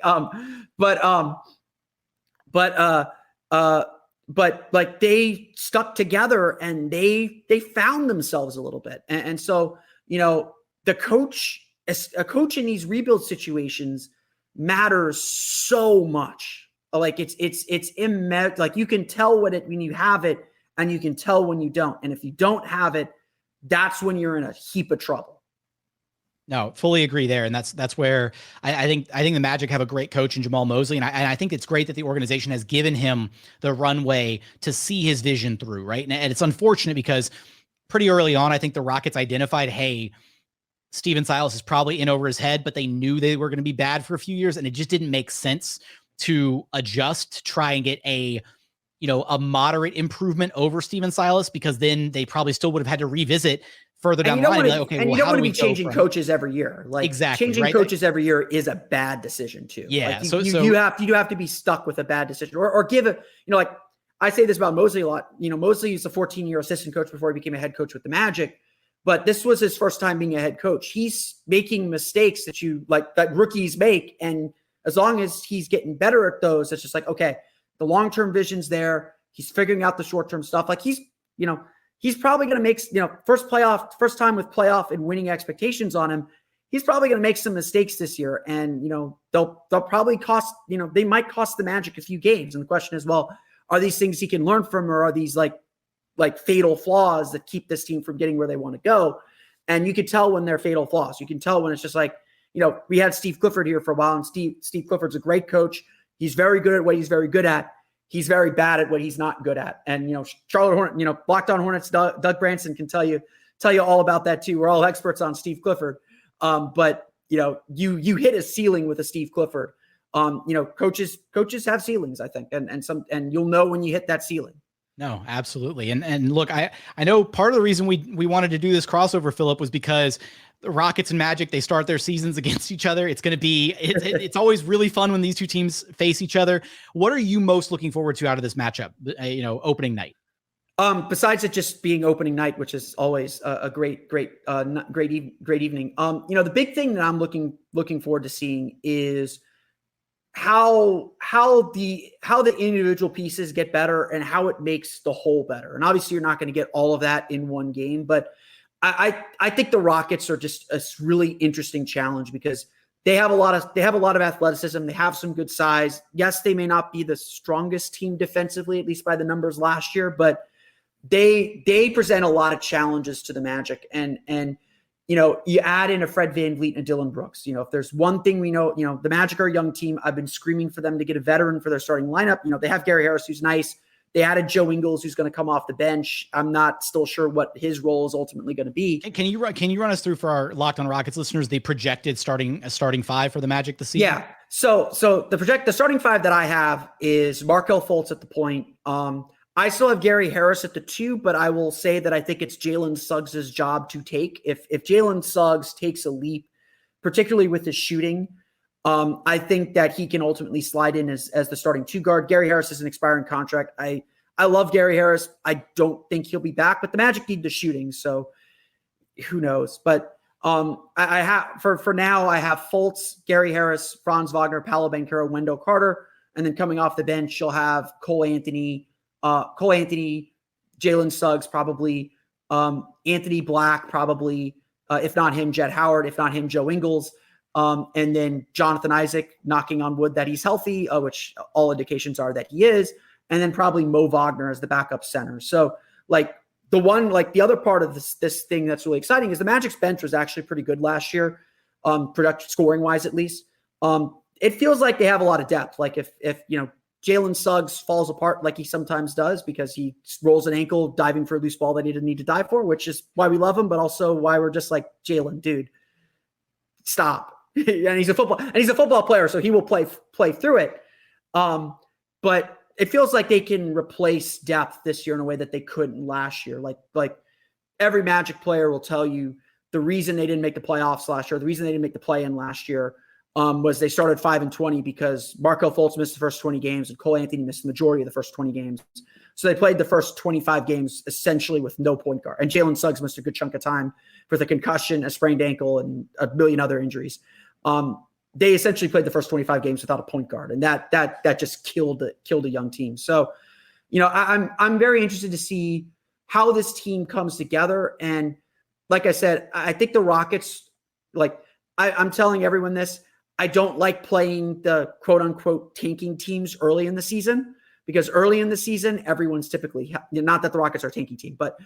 But like they stuck together and they found themselves a little bit. And so, a coach in these rebuild situations matters so much. Like it's like you can tell when you have it and you can tell when you don't. And if you don't have it, that's when you're in a heap of trouble. No, fully agree there. And that's where I think the Magic have a great coach in Jamal Mosley. And I think it's great that the organization has given him the runway to see his vision through, right? And it's unfortunate because pretty early on, I think the Rockets identified, hey, Steven Silas is probably in over his head, but they knew they were going to be bad for a few years. And it just didn't make sense to adjust, to try and get a moderate improvement over Steven Silas, because then they probably still would have had to revisit further down the line. You don't want to be changing coaches every year. Like exactly, changing right? coaches every year is a bad decision too. Yeah. Like you have to be stuck with a bad decision or give it, like I say this about Mosley a lot. Mosley is a 14-year assistant coach before he became a head coach with the Magic, but this was his first time being a head coach. He's making mistakes that rookies make. And as long as he's getting better at those, it's just like, okay, the long-term vision's there. He's figuring out the short-term stuff. Like he's probably going to make, first time with playoff and winning expectations on him. He's probably going to make some mistakes this year. And, they'll probably cost, they might cost the Magic a few games. And the question is, well, are these things he can learn from, or are these like fatal flaws that keep this team from getting where they want to go? And you can tell when they're fatal flaws. You can tell when it's just like, we had Steve Clifford here for a while, and Steve Clifford's a great coach. He's very good at what he's very good at. He's very bad at what he's not good at. And, Charlotte Hornet, Locked On Hornets, Doug Branson can tell you all about that too. We're all experts on Steve Clifford. But you hit a ceiling with a Steve Clifford. Coaches have ceilings, I think. And you'll know when you hit that ceiling. No, absolutely. And look, I know part of the reason we wanted to do this crossover, Philip, was because the Rockets and Magic, they start their seasons against each other. It's going to be, it's always really fun when these two teams face each other. What are you most looking forward to out of this matchup, opening night? Besides it just being opening night, which is always a great evening. The big thing that I'm looking forward to seeing is how the individual pieces get better and how it makes the whole better. And obviously you're not going to get all of that in one game, but I think the Rockets are just a really interesting challenge because they have a lot of athleticism. They have some good size. Yes, they may not be the strongest team defensively, at least by the numbers last year, but they present a lot of challenges to the Magic. And you add in a Fred VanVleet and a Dillon Brooks. If there's one thing we know, the Magic are a young team. I've been screaming for them to get a veteran for their starting lineup. They have Gary Harris, who's nice. They added Joe Ingles, who's going to come off the bench. I'm not still sure what his role is ultimately going to be. Can you run us through for our Locked On Rockets listeners the projected starting five for the Magic this season? Yeah. So the starting five that I have is Markelle Fultz at the point. I still have Gary Harris at the 2, but I will say that I think it's Jalen Suggs' job to take. If Jalen Suggs takes a leap, particularly with his shooting, I think that he can ultimately slide in as the starting 2 guard. Gary Harris is an expiring contract. I love Gary Harris. I don't think he'll be back, but the Magic need the shooting, so who knows? But I have for now, I have Fultz, Gary Harris, Franz Wagner, Paolo Banchero, Wendell Carter, and then coming off the bench, you'll have Cole Anthony, Jalen Suggs probably, Anthony Black probably, if not him, Jett Howard, if not him, Joe Ingles. And then Jonathan Isaac, knocking on wood that he's healthy, which all indications are that he is. And then probably Mo Wagner as the backup center. So the other part of this thing that's really exciting is the Magic's bench was actually pretty good last year, production scoring wise, at least. It feels like they have a lot of depth. Like if Jalen Suggs falls apart like he sometimes does because he rolls an ankle diving for a loose ball that he didn't need to dive for, which is why we love him, but also why we're just like, Jalen, dude, stop. And he's a football player, so he will play through it. But it feels like they can replace depth this year in a way that they couldn't last year. Like every Magic player will tell you the reason they didn't make the playoffs last year, the reason they didn't make the play-in last year, was they started 5-20 because Markelle Fultz missed the first 20 games and Cole Anthony missed the majority of the first 20 games. So they played the first 25 games essentially with no point guard. And Jalen Suggs missed a good chunk of time with a concussion, a sprained ankle, and a million other injuries. They essentially played the first 25 games without a point guard, and that just killed a young team. So, I'm very interested to see how this team comes together. And like I said, I think the Rockets, I'm telling everyone this, I don't like playing the quote unquote tanking teams early in the season, because early in the season, everyone's typically, not that the Rockets are a tanking team, but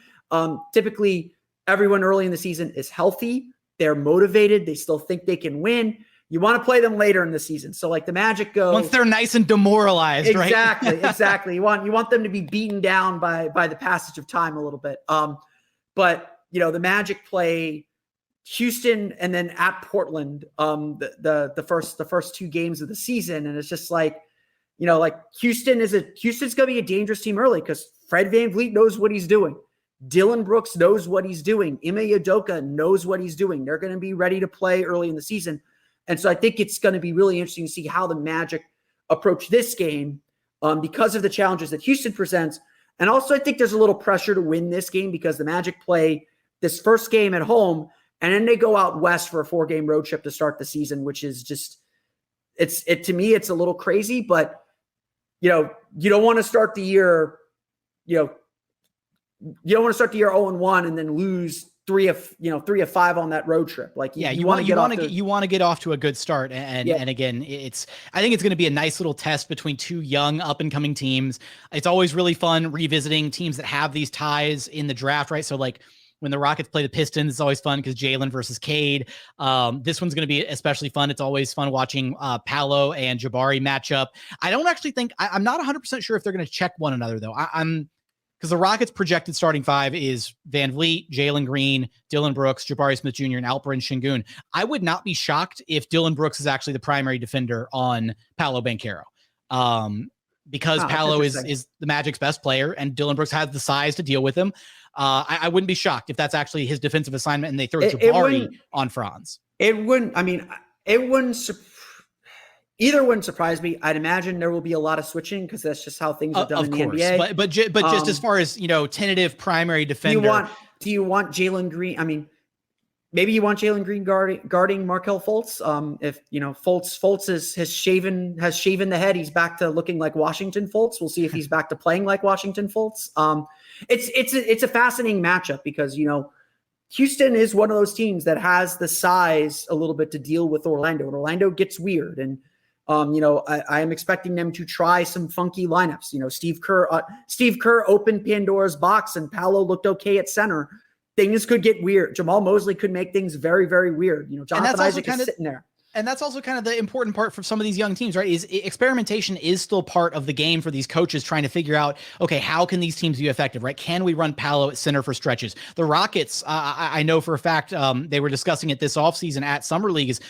typically everyone early in the season is healthy. They're motivated. They still think they can win. You want to play them later in the season. So like the Magic go once they're nice and demoralized, exactly, right? Exactly. You want them to be beaten down by the passage of time a little bit. But the Magic play Houston and then at Portland the first two games of the season, and it's just Houston's going to be a dangerous team early because Fred VanVleet knows what he's doing. Dillon Brooks knows what he's doing. Ime Udoka knows what he's doing. They're going to be ready to play early in the season. And so I think it's going to be really interesting to see how the Magic approach this game because of the challenges that Houston presents. And also I think there's a little pressure to win this game because the Magic play this first game at home, and then they go out west for a 4-game road trip to start the season, which is just, to me, it's a little crazy, but you don't want to start the year, you don't want to start the year 0-1 and then lose 3 of 5 on that road trip. You want to get off to a good start. And again, I think it's going to be a nice little test between two young up and coming teams. It's always really fun revisiting teams that have these ties in the draft, right? So when the Rockets play the Pistons, it's always fun because Jalen versus Cade. This one's going to be especially fun. It's always fun watching Paolo and Jabari match up. I don't actually think I'm not 100% sure if they're going to check one another though. Because the Rockets' projected starting 5 is VanVleet, Jalen Green, Dillon Brooks, Jabari Smith Jr., and Alperen Sengun. I would not be shocked if Dillon Brooks is actually the primary defender on Paolo Banchero. Because Paolo is the Magic's best player, and Dillon Brooks has the size to deal with him. I wouldn't be shocked if that's actually his defensive assignment and they throw Jabari on Franz. Either wouldn't surprise me. I'd imagine there will be a lot of switching because that's just how things are done in the NBA. But just as far as tentative primary defender, do you want Jalen Green? Maybe you want Jalen Green guarding Markelle Fultz. If Fultz has shaven the head, he's back to looking like Washington Fultz. We'll see if he's back to playing like Washington Fultz. It's a fascinating matchup because Houston is one of those teams that has the size a little bit to deal with Orlando, and Orlando gets weird. And I am expecting them to try some funky lineups. Steve Kerr opened Pandora's box, and Paolo looked okay at center. Things could get weird. Jamal Mosley could make things very, very weird. Jonathan Isaac is sitting there. And that's also kind of the important part for some of these young teams, right? Is experimentation is still part of the game for these coaches trying to figure out, okay, how can these teams be effective, right? Can we run Paolo at center for stretches? The Rockets, I know for a fact, they were discussing it this offseason at Summer League, is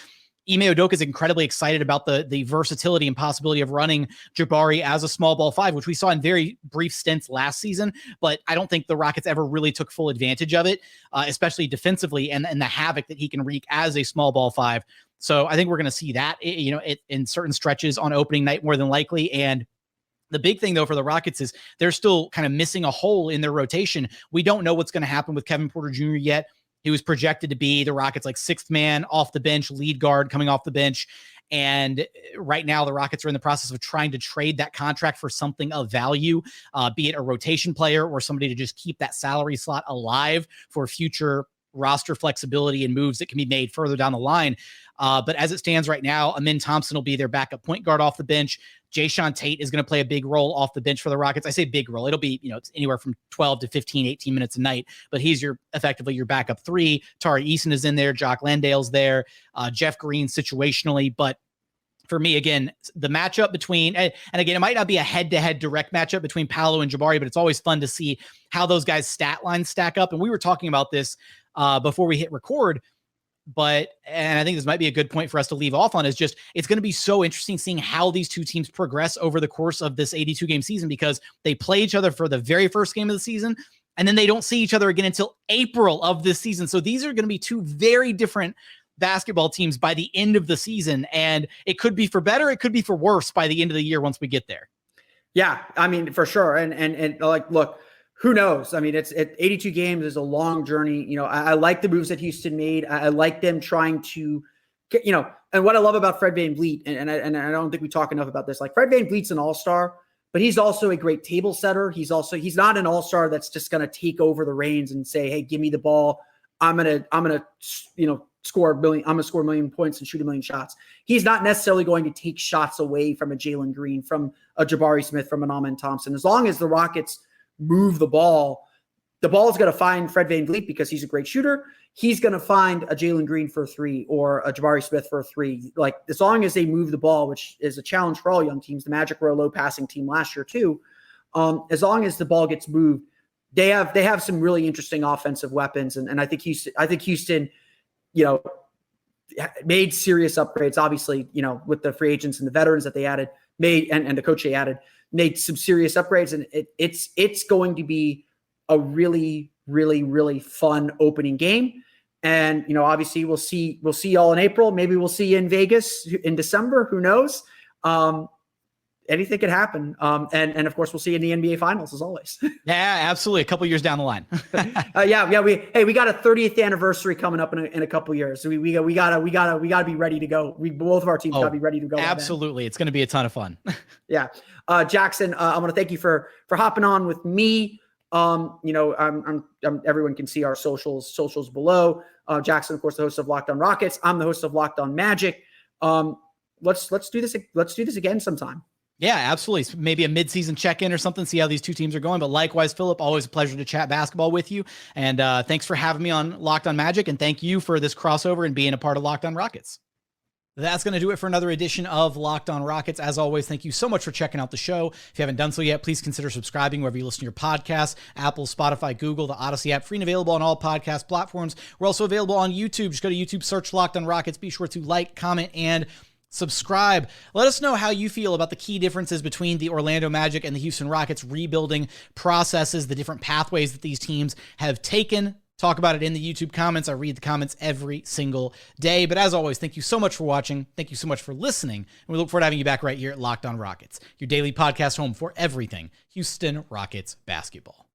Ime Udoka is incredibly excited about the versatility and possibility of running Jabari as a small ball 5, which we saw in very brief stints last season, but I don't think the Rockets ever really took full advantage of it, especially defensively and the havoc that he can wreak as a small ball 5. So I think we're going to see that, in certain stretches on opening night more than likely. And the big thing, though, for the Rockets is they're still kind of missing a hole in their rotation. We don't know what's going to happen with Kevin Porter Jr. yet. He was projected to be the Rockets' 6th man off the bench, lead guard coming off the bench. And right now the Rockets are in the process of trying to trade that contract for something of value, be it a rotation player or somebody to just keep that salary slot alive for future roster flexibility and moves that can be made further down the line. But as it stands right now, Amin Thompson will be their backup point guard off the bench. Jae'Sean Tate is going to play a big role off the bench for the Rockets. I say big role. It'll be, it's anywhere from 12 to 15, 18 minutes a night, but he's effectively your backup 3. Tari Eason is in there. Jock Landale's there. Jeff Green situationally. But for me, again, the matchup between, and again, it might not be a head-to-head direct matchup between Paolo and Jabari, but it's always fun to see how those guys' stat lines stack up. And we were talking about this before we hit record, and I think this might be a good point for us to leave off on, is just, it's going to be so interesting seeing how these two teams progress over the course of this 82 game season, because they play each other for the very first game of the season. and then they don't see each other again until April of this season. So these are going to be two very different basketball teams by the end of the season, and it could be for better, it could be for worse by the end of the year once we get there. Yeah, I mean, for sure. And like, look, who knows? I mean, it's 82 games is a long journey. You know, I like the moves that Houston made. I like them trying to get, you know, and what I love about Fred VanVleet, and I don't think we talk enough about this. Like, Fred VanVleet's an all-star, but he's also a great table setter. He's not an all-star that's just going to take over the reins and say, hey, give me the ball. I'm going to, you know, score a million. I'm going to score a million points and shoot a million shots. He's not necessarily going to take shots away from a Jalen Green, from a Jabari Smith, from an Alperen Thompson. As long as the Rockets move the ball is going to find Fred VanVleet because he's a great shooter. He's going to find a Jalen Green for a three or a Jabari Smith for a three. Like, as long as they move the ball, which is a challenge for all young teams. The Magic were a low passing team last year too. As long as the ball gets moved, they have some really interesting offensive weapons. And I think Houston, you know, made serious upgrades, obviously, you know, with the free agents and the veterans that they added, and the coach they added, made some serious upgrades. And it's going to be a really, really, really fun opening game. And, you know, obviously we'll see y'all in April. Maybe we'll see you in Vegas in December. Who knows? Anything could happen. And of course we'll see you in the NBA finals as always. Yeah, absolutely. A couple years down the line. Yeah. We got a 30th anniversary coming up in a couple years. So we gotta be ready to go. Both of our teams gotta be ready to go. Absolutely. It's going to be a ton of fun. Yeah. Jackson, I want to thank you for hopping on with me. You know, I'm everyone can see our socials below. Jackson, of course, the host of Locked On Rockets. I'm the host of Locked On Magic. Let's do this. Let's do this again sometime. Yeah, absolutely. Maybe a midseason check-in or something, see how these two teams are going. But likewise, Philip, always a pleasure to chat basketball with you. And thanks for having me on Locked On Magic. And thank you for this crossover and being a part of Locked On Rockets. That's going to do it for another edition of Locked On Rockets. As always, thank you so much for checking out the show. If you haven't done so yet, please consider subscribing wherever you listen to your podcasts, Apple, Spotify, Google, the Odyssey app, free and available on all podcast platforms. We're also available on YouTube. Just go to YouTube, search Locked On Rockets. Be sure to like, comment, and subscribe. Let us know how you feel about the key differences between the Orlando Magic and the Houston Rockets rebuilding processes, the different pathways that these teams have taken. Talk about it in the YouTube comments. I read the comments every single day. But as always, thank you so much for watching. Thank you so much for listening. And we look forward to having you back right here at Locked On Rockets, your daily podcast home for everything Houston Rockets basketball.